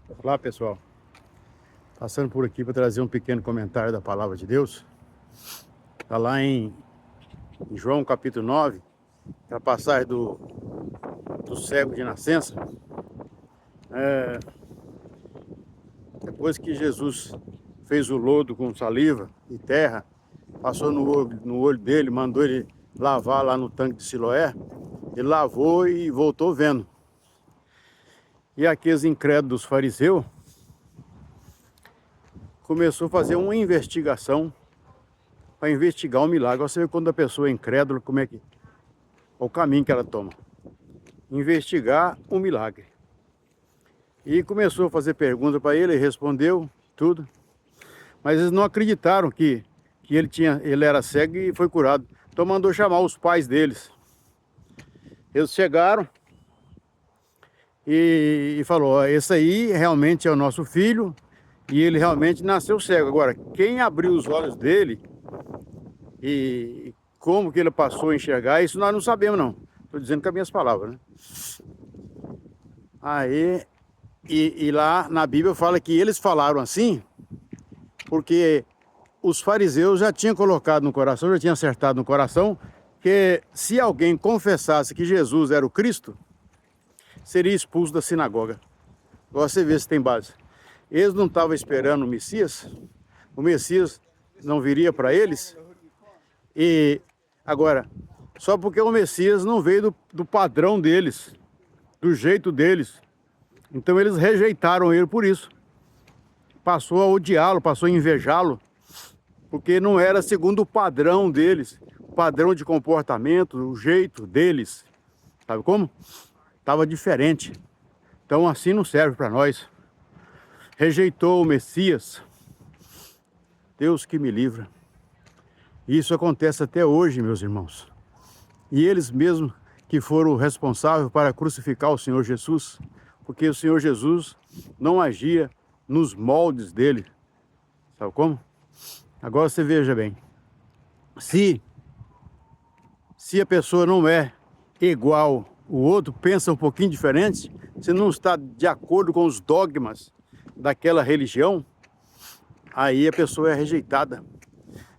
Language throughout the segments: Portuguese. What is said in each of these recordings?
Olá pessoal, passando por aqui para trazer um pequeno comentário da palavra de Deus. Está lá em João capítulo 9, a passagem do cego de nascença. Depois que Jesus fez o lodo com saliva e terra, passou no olho dele, mandou ele lavar lá no tanque de Siloé, ele lavou e voltou vendo. E aqueles incrédulos fariseus começou a fazer uma investigação para investigar o milagre. Você vê quando a pessoa é incrédula, como é que o caminho que ela toma. Investigar o milagre. E começou a fazer perguntas para ele, ele respondeu tudo. Mas eles não acreditaram que ele era cego e foi curado. Então mandou chamar os pais deles. Eles chegaram e falou: ó, esse aí realmente é o nosso filho e ele realmente nasceu cego. Agora, quem abriu os olhos dele e como que ele passou a enxergar, isso nós não sabemos não. Estou dizendo com as minhas palavras, né? Aí, e lá na Bíblia fala que eles falaram assim, porque os fariseus já tinham colocado no coração, já tinham acertado no coração, que se alguém confessasse que Jesus era o Cristo, seria expulso da sinagoga. Agora você vê se tem base. Eles não estavam esperando o Messias não viria para eles, e agora, só porque o Messias não veio do padrão deles, do jeito deles, então eles rejeitaram ele por isso. Passou a odiá-lo, passou a invejá-lo, porque não era segundo o padrão deles, o padrão de comportamento, o jeito deles. Sabe como? Estava diferente. Então assim não serve para nós. Rejeitou o Messias. Deus que me livra. Isso acontece até hoje, meus irmãos. E eles mesmos que foram responsáveis para crucificar o Senhor Jesus, porque o Senhor Jesus não agia nos moldes dele. Sabe como? Agora você veja bem. Se a pessoa não é igual o outro, pensa um pouquinho diferente, se não está de acordo com os dogmas daquela religião, aí a pessoa é rejeitada.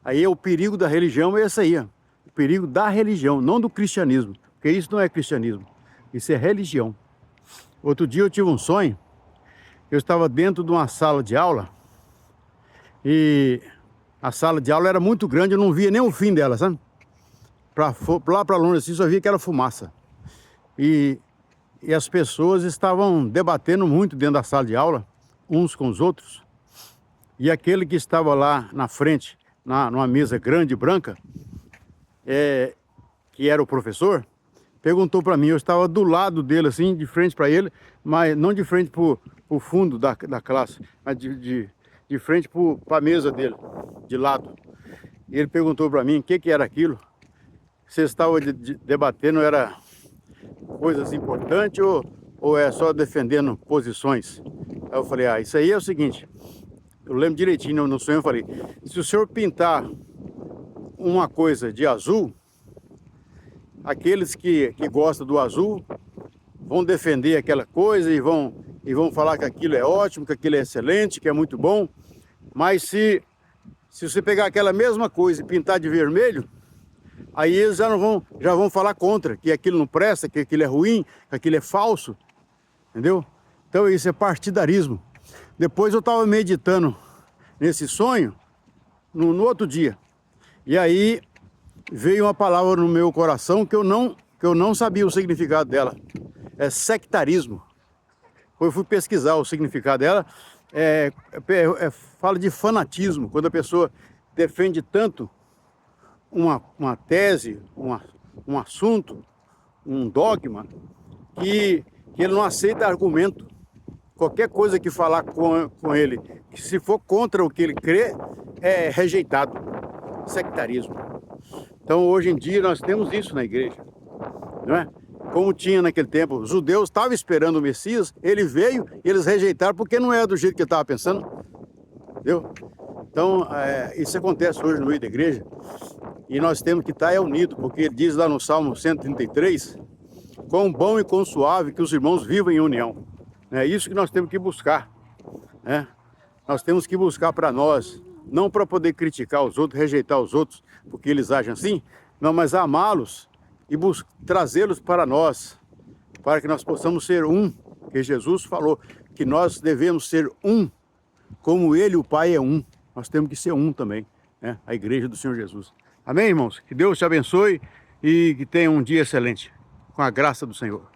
Aí o perigo da religião é esse aí, ó. O perigo da religião, não do cristianismo, porque isso não é cristianismo, isso é religião. Outro dia eu tive um sonho, eu estava dentro de uma sala de aula e a sala de aula era muito grande, eu não via nem o fim dela, sabe? Lá para longe assim, só via que era fumaça. E as pessoas estavam debatendo muito dentro da sala de aula, uns com os outros. E aquele que estava lá na frente, numa mesa grande branca, que era o professor, perguntou para mim. Eu estava do lado dele, assim, de frente para ele, mas não de frente para o fundo da classe, mas de frente para a mesa dele, de lado. E ele perguntou para mim o que era aquilo. Vocês estavam debatendo, era coisas importantes ou é só defendendo posições? Aí eu falei: isso aí é o seguinte, eu lembro direitinho no sonho, eu falei: se o senhor pintar uma coisa de azul, aqueles que gostam do azul vão defender aquela coisa e vão falar que aquilo é ótimo, que aquilo é excelente, que é muito bom. Mas se você pegar aquela mesma coisa e pintar de vermelho, aí eles já vão falar contra, que aquilo não presta, que aquilo é ruim, que aquilo é falso, entendeu? Então isso é partidarismo. Depois eu estava meditando nesse sonho, no outro dia, e aí veio uma palavra no meu coração que eu não sabia o significado dela. É sectarismo. Eu fui pesquisar o significado dela. Fala de fanatismo, quando a pessoa defende tanto uma tese, um assunto, um dogma, que ele não aceita argumento. Qualquer coisa que falar com ele, que se for contra o que ele crê, é rejeitado. Sectarismo. Então hoje em dia nós temos isso na igreja, não é? Como tinha naquele tempo, os judeus estavam esperando o Messias, ele veio e eles rejeitaram porque não era do jeito que ele estava pensando, entendeu? Então isso acontece hoje no meio da igreja e nós temos que estar unidos, porque ele diz lá no Salmo 133, quão bom e quão suave que os irmãos vivam em união. É isso que nós temos que buscar. né? Nós temos que buscar para nós, não para poder criticar os outros, rejeitar os outros, porque eles agem assim, não, mas amá-los e trazê-los para nós, para que nós possamos ser um, porque Jesus falou que nós devemos ser um, como Ele, o Pai, é um. Nós temos que ser um também, né? A igreja do Senhor Jesus. Amém, irmãos? Que Deus te abençoe e que tenha um dia excelente, com a graça do Senhor.